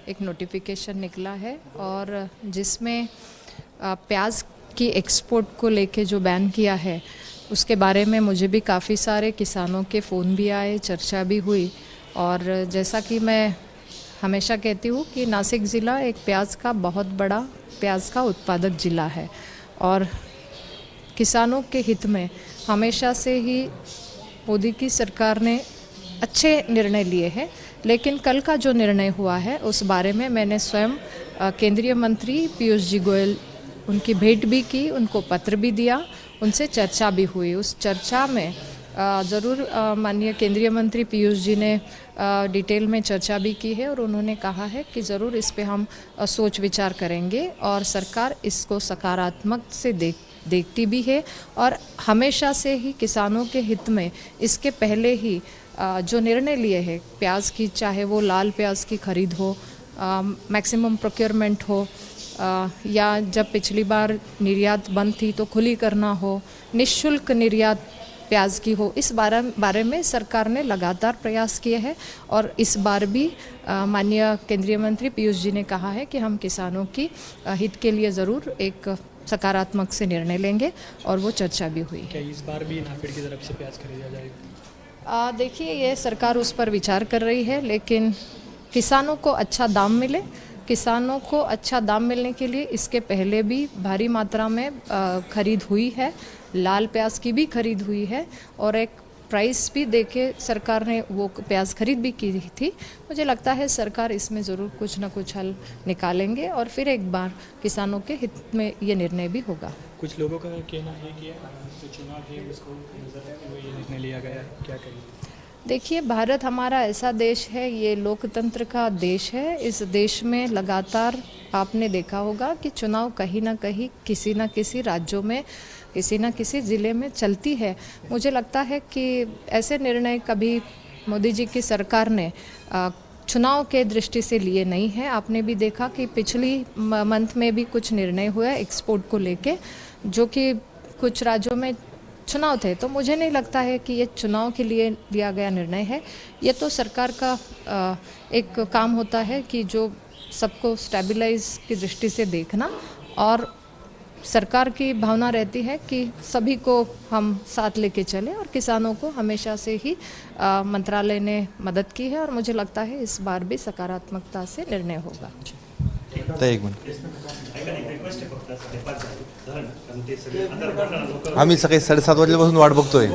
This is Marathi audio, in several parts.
एक नोटिफिकेशन निकला है और जिसमें प्याज की एक्सपोर्ट को लेके जो बैन किया है उसके बारे में मुझे भी काफ़ी सारे किसानों के फ़ोन भी आए, चर्चा भी हुई। और जैसा कि मैं हमेशा कहती हूँ कि नासिक ज़िला एक प्याज का बहुत बड़ा प्याज का उत्पादक ज़िला है और किसानों के हित में हमेशा से ही मोदी की सरकार ने अच्छे निर्णय लिए हैं। लेकिन कल का जो निर्णय हुआ है उस बारे में मैंने स्वयं केंद्रीय मंत्री पीयूष जी गोयल उनकी भेंट भी की, उनको पत्र भी दिया, उनसे चर्चा भी हुई। उस चर्चा में ज़रूर माननीय केंद्रीय मंत्री पीयूष जी ने डिटेल में चर्चा भी की है और उन्होंने कहा है कि ज़रूर इस पे हम सोच विचार करेंगे और सरकार इसको सकारात्मक से देखती भी है और हमेशा से ही किसानों के हित में इसके पहले ही जो निर्णय लिए हैं प्याज की, चाहे वो लाल प्याज की खरीद हो, मैक्सिमम प्रोक्योरमेंट हो, या जब पिछली बार निर्यात बंद थी तो खुली करना हो, निःशुल्क निर्यात प्याज की हो, इस बारे में सरकार ने लगातार प्रयास किए हैं। और इस बार भी माननीय केंद्रीय मंत्री पीयूष जी ने कहा है कि हम किसानों की हित के लिए ज़रूर एक सकारात्मक से निर्णय लेंगे और वो चर्चा भी हुई। क्या इस बार भी नाफेड की तरफ से प्याज खरीदा जाएगा? देखिए, ये सरकार उस पर विचार कर रही है, लेकिन किसानों को अच्छा दाम मिले, किसानों को अच्छा दाम मिलने के लिए इसके पहले भी भारी मात्रा में खरीद हुई है, लाल प्याज की भी खरीद हुई है और एक प्राइस भी देके सरकार ने वो प्याज खरीद भी की थी। मुझे लगता है सरकार इसमें ज़रूर कुछ ना कुछ हल निकालेंगे और फिर एक बार किसानों के हित में ये निर्णय भी होगा। कुछ लोगों का कहना है कि जो चुनाव है उसको नजर रखते हुए ये निर्णय लिया गया है, क्या कहेंगे? देखिए, भारत हमारा ऐसा देश है, ये लोकतंत्र का देश है। इस देश में लगातार आपने देखा होगा कि चुनाव कहीं ना कहीं किसी न किसी राज्यों में, किसी न किसी ज़िले में चलती है। मुझे लगता है कि ऐसे निर्णय कभी मोदी जी की सरकार ने चुनाव के दृष्टि से लिए नहीं है। आपने भी देखा कि पिछली मंथ में भी कुछ निर्णय हुआ एक्सपोर्ट को लेके, जो कि कुछ राज्यों में चुनाव थे। तो मुझे नहीं लगता है कि ये चुनाव के लिए लिया गया निर्णय है। ये तो सरकार का एक काम होता है कि जो सबको स्टेबलाइज की दृष्टि से देखना, और सरकार की भावना रहती है कि सभी को हम साथ लेके चलें और किसानों को हमेशा से ही मंत्रालय ने मदद की है और मुझे लगता है इस बार भी सकारात्मकता से निर्णय होगा। एक मिनिट, आम्ही सकाळी 7:30 वाजल्यापासून वाट बघतोय।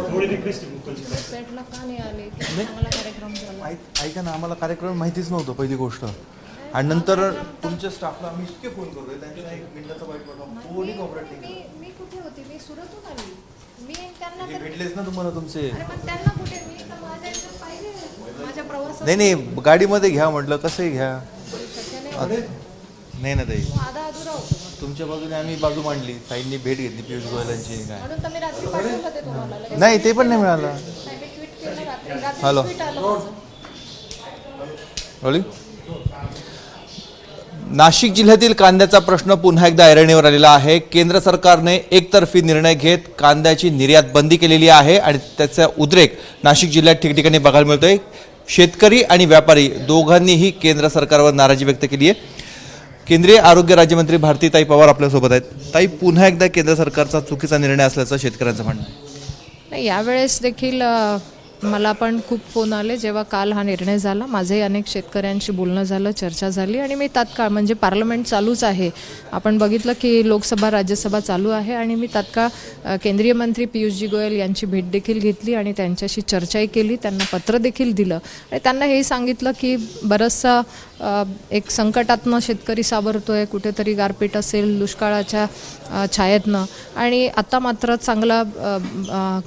ऐका ना, आम्हाला कार्यक्रम माहितीच नव्हतं पहिली गोष्ट, आणि नंतर तुमच्या स्टाफला आम्ही इतके फोन करतोय, त्यांचा 1 मिनिटाचा वाईट बघा, कोणी कॉपरेट नाही। मी कुठे होती? मी सुरतहून आली। मी त्यांना भेटलेच ना तुम्हाला तुमचे? अरे पण त्यांना कुठे? मी तर माझ्या इथे पाहिले, माझ्या प्रवासात। नाही, गाडीमध्ये घ्या म्हटलं, कसंही घ्या। नाही ना ताई, आधा अधुरा होतो। तुमच्या बाजूने आम्ही बाजू मांडली, ताईंनी भेट घेतली पीयूष गोयलांची। काय म्हणून तर मी रात्री पाठवलं होते तुम्हाला। नाही, ते पण नाही मिळालं। नाही, मी ट्वीट केलं रात्री। हॅलो, ट्वीट आलं माझं। रोलिंग। नाशिक जिल्ह्यातील कांद्याचा प्रश्न पुन्हा एकदा ऐरणीवर आलेला आहे। केंद्र सरकारने एकतर्फी निर्णय घेत कांद्याची निर्यात बंदी केलेली आहे आणि त्याचा उद्रेक नाशिक जिल्ह्यात ठिकठिकाणी बघायला मिळतोय। शेतकरी आणि व्यापारी दोघांनीही केंद्र सरकारवर नाराजी व्यक्त केली आहे। केंद्रीय आरोग्य राज्यमंत्री भारतीताई पवार आपल्यासोबत आहेत। ताई, पुन्हा एकदा केंद्र सरकारचा चुकीचा निर्णय असल्याचं शेतकऱ्यांचं म्हणणं आहे। नाही, यावेळेस देखील मला पण खूप फोन आले जेव्हा काल हा निर्णय झाला। माझंही अनेक शेतकऱ्यांशी बोलणं झालं, चर्चा झाली आणि मी तात्काळ, म्हणजे पार्लमेंट चालूच आहे, आपण बघितलं की लोकसभा राज्यसभा चालू आहे, आणि मी तात्काळ केंद्रीय मंत्री पीयूषजी गोयल यांची भेट देखील घेतली आणि त्यांच्याशी चर्चाही केली, त्यांना पत्र देखील दिलं आणि त्यांना हेही सांगितलं की बरंचसा एक संकटातनं शेतकरी सावरतोय, कुठेतरी गारपीट असेल, दुष्काळाच्या छायेतनं, आणि आता मात्र चांगला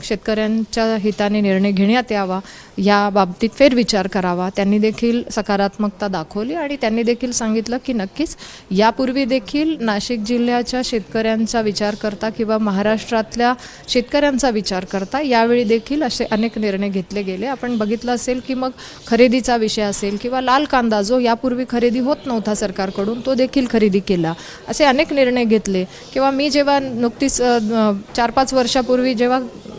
शेतकऱ्यांच्या हिताने निर्णय घेण्यात यावा, या बाबतीत फेरविचार करावा। त्यांनी देखील सकारात्मकता दाखवली आणि त्यांनी देखील सांगितलं की नक्कीच यापूर्वी देखील नाशिक जिल्ह्याच्या शेतकऱ्यांचा विचार करता किंवा महाराष्ट्रातल्या शेतकऱ्यांचा विचार करता यावेळी देखील असे अनेक निर्णय घेतले गेले। आपण बघितलं असेल की मग खरेदीचा विषय असेल किंवा लाल कांदा जो यापूर्वी खरेदी होत नव्हता सरकारकडून, तो देखील खरेदी केला, असे अनेक निर्णय घेतले। किंवा मी जेव्हा नुकतीच 4-5 वर्षापूर्वी जेव्हा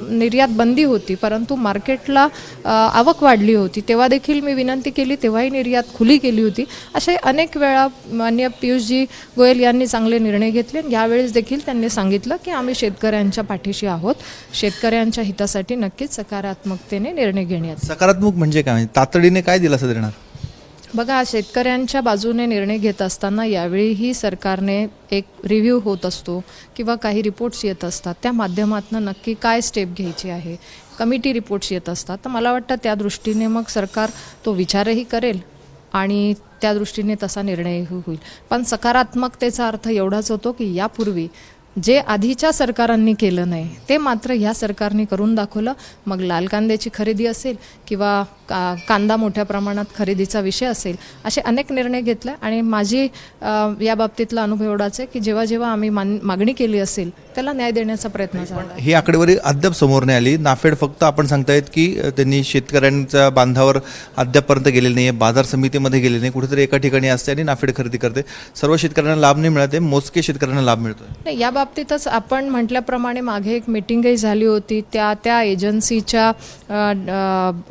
निर्यात बंदी होती परंतु मार्केटला आवक वाढली होती तेव्हा देखील मी विनंती केली, तेव्हाही निर्यात खुली केली होती. असे अनेक वेळा माननीय पियुषजी गोयल यांनी चांगले निर्णय घेतले. यावेळेस देखील त्यांनी सांगितलं की आम्ही शेतकऱ्यांच्या पाठीशी आहोत, शेतकऱ्यांच्या हितासाठी नक्कीच सकारात्मकतेने निर्णय घेण्यात. सकारात्मक म्हणजे काय, तातडीने काय दिलासा देणार? बघा, शेतकऱ्यांच्या बाजूने निर्णय घेत असताना यावेळीही सरकारने एक रिव्ह्यू होत असतो किंवा काही रिपोर्ट्स येत असतात, त्या माध्यमातून नक्की काय स्टेप घ्यायची आहे, कमिटी रिपोर्ट्स येत असतात. तर मला वाटतं त्या दृष्टीने मग सरकार तो विचारही करेल आणि त्या दृष्टीने तसा निर्णयही होईल. पण सकारात्मकतेचा अर्थ एवढाच होतो की यापूर्वी जे आधीच्या सरकारांनी केलं नाही ते मात्र ह्या सरकारने करून दाखवलं. मग लाल कांद्याची खरेदी असेल किंवा कांदा मोठ्या प्रमाणात खरेदीचा विषय असेल, असे अनेक निर्णय घेतले. आणि माझी या बाबतीतला अनुभव एवढाच आहे की जेव्हा जेव्हा आम्ही मागणी केली असेल त्याला न्याय देण्याचा प्रयत्न झाला. ही आकडेवारी अद्याप समोर नाही आली. नाफेड फक्त आपण सांगतायत की त्यांनी शेतकऱ्यांच्या बांधावर अद्यापपर्यंत गेलेले नाही, बाजार समितीमध्ये गेले नाही, कुठेतरी एका ठिकाणी असते आणि नाफेड खरेदी करते. सर्व शेतकऱ्यांना लाभ नाही मिळते, मोजके शेतकऱ्यांना लाभ मिळतोय. नाही, या बाबतीतच आपण म्हटल्याप्रमाणे मागे एक मीटिंगही झाली होती. त्या एजन्सीच्या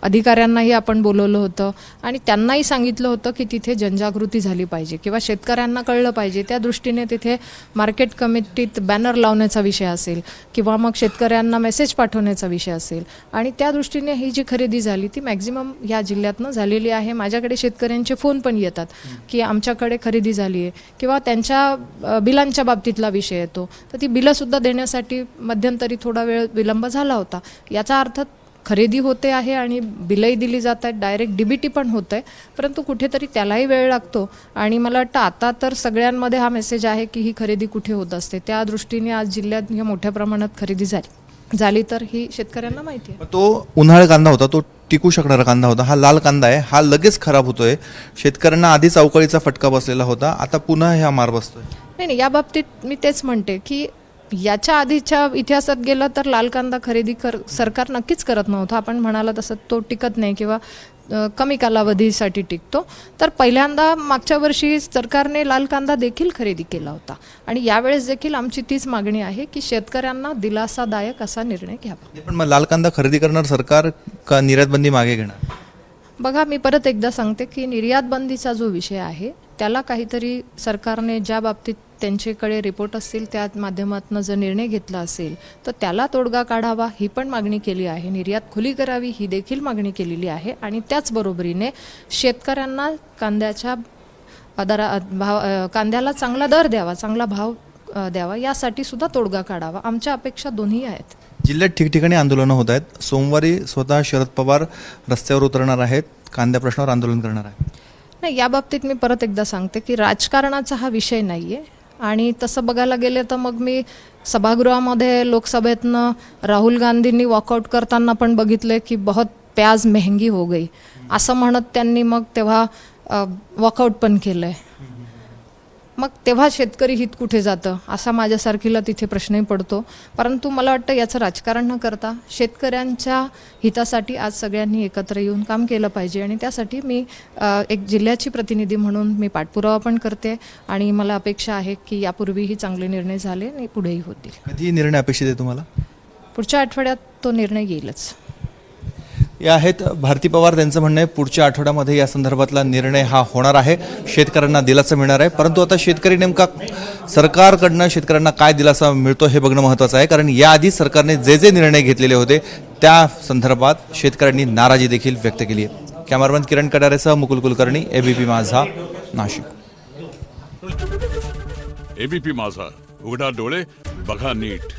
अधिकाऱ्यांनाही आपण बोलवलं होतं आणि त्यांनाही सांगितलं होतं की तिथे जनजागृती झाली पाहिजे किंवा शेतकऱ्यांना कळलं पाहिजे. त्या दृष्टीने तिथे मार्केट कमिटीत बॅनर लावण्याचा विषय असेल किंवा मग शेतकऱ्यांना मेसेज पाठवण्याचा विषय असेल आणि त्या दृष्टीने ही जी खरेदी झाली ती मॅक्झिमम या जिल्ह्यातनं झालेली आहे. माझ्याकडे शेतकऱ्यांचे फोन पण येतात की आमच्याकडे खरेदी झाली आहे किंवा त्यांच्या बिलांच्या बाबतीतला विषय येतो, तर ती बिलंसुद्धा देण्यासाठी मध्यंतरी थोडा वेळ विलंब झाला होता. याचा अर्थ खरेदी होते आहे आणि बिलही दिली जात आहेत, डायरेक्ट डीबीटी पण होत आहे, परंतु कुठेतरी त्यालाही वेळ लागतो. आणि मला वाटतं आता तर सगळ्यांमध्ये हा मेसेज आहे की ही खरेदी कुठे होत असते. त्या दृष्टीने आज जिल्ह्यात मोठ्या प्रमाणात खरेदी झाली तर ही शेतकऱ्यांना माहिती आहे. तो उन्हाळी कांदा होता, तो टिकू शकणारा कांदा होता. हा लाल कांदा आहे, हा लगेच खराब होतोय. शेतकऱ्यांना आधीच अवकाळीचा फटका बसलेला होता, आता पुन्हा हा मार बसतोय. नाही, या बाबतीत मी तेच म्हणते की याच्या आधीच्या इतिहासात गेलं तर लाल कांदा खरेदी सरकार नक्कीच करत नव्हतं. आपण म्हणाला तसं तो टिकत नाही किंवा कमी कालावधीसाठी टिकतो. तर पहिल्यांदा मागच्या वर्षी सरकारने लाल कांदा देखील खरेदी केला होता आणि यावेळेस देखील आमची तीच मागणी आहे की शेतकऱ्यांना दिलासादायक असा निर्णय घ्यावा. पण मग लाल कांदा खरेदी करणार सरकार का निर्यात बंदी मागे घेणार? बघा, मी परत एकदा सांगते की निर्यात बंदीचा जो विषय आहे त्याला काहीतरी सरकारने ज्या बाबतीत त्यांच्याकडे रिपोर्ट असतील त्या माध्यमातून जर निर्णय घेतला असेल तर त्याला तोडगा काढावा ही पण मागणी केली आहे. निर्यात खुली करावी ही देखील मागणी केलेली आहे आणि त्याचबरोबरीने शेतकऱ्यांना कांद्याला चांगला दर द्यावा, चांगला भाव द्यावा, यासाठी सुद्धा तोडगा काढावा. आमच्या अपेक्षा दोन्ही आहेत. जिल्ह्यात ठिकठिकाणी आंदोलनं होत आहेत. सोमवारी स्वतः शरद पवार रस्त्यावर उतरणार आहेत, कांद्या प्रश्नावर आंदोलन करणार आहेत. नाही, या बाबतीत मी परत एकदा सांगते की राजकारणाचा हा विषय नाही आहे आणि तसं बघायला गेले तर मग मी सभागृहामध्ये लोकसभेतनं राहुल गांधींनी वॉकआउट करताना पण बघितलं की बहुत प्याज महंगी हो गई असं म्हणत त्यांनी मग तेव्हा वॉकआउट पण केलं आहे. मग तेव्हा शेतकरी हित कुठे जातं असा माझ्यासारखीला तिथे प्रश्नही पडतो. परंतु मला वाटतं याचं राजकारण न करता शेतकऱ्यांच्या हितासाठी आज सगळ्यांनी एकत्र येऊन काम केलं पाहिजे आणि त्यासाठी मी एक जिल्ह्याची प्रतिनिधी म्हणून मी पाठपुरावा पण करते आणि मला अपेक्षा आहे की यापूर्वीही चांगले निर्णय झाले आणि पुढेही होतील. कधी निर्णय अपेक्षित आहे तुम्हाला? पुढच्या आठवड्यात तो निर्णय येईलच. या आहेत भारती पवार. त्यांचं म्हणणं आहे पुढच्या आठवड्यामध्ये या संदर्भातला निर्णय हा होणार आहे, शेतकऱ्यांना दिलासा मिळणार आहे. परंतु आता शेतकरी नेमका सरकारकडनं शेतकऱ्यांना काय दिलासा मिळतो हे बघणं महत्त्वाचं आहे, कारण याआधी सरकारने जे निर्णय घेतलेले होते त्या संदर्भात शेतकऱ्यांनी नाराजी देखील व्यक्त केली आहे. कॅमेरामॅन किरण कडारेसह मुकुल कुलकर्णी, एबीपी माझा, नाशिक. एबीपी माझा, उघडा डोळे बघा नीट.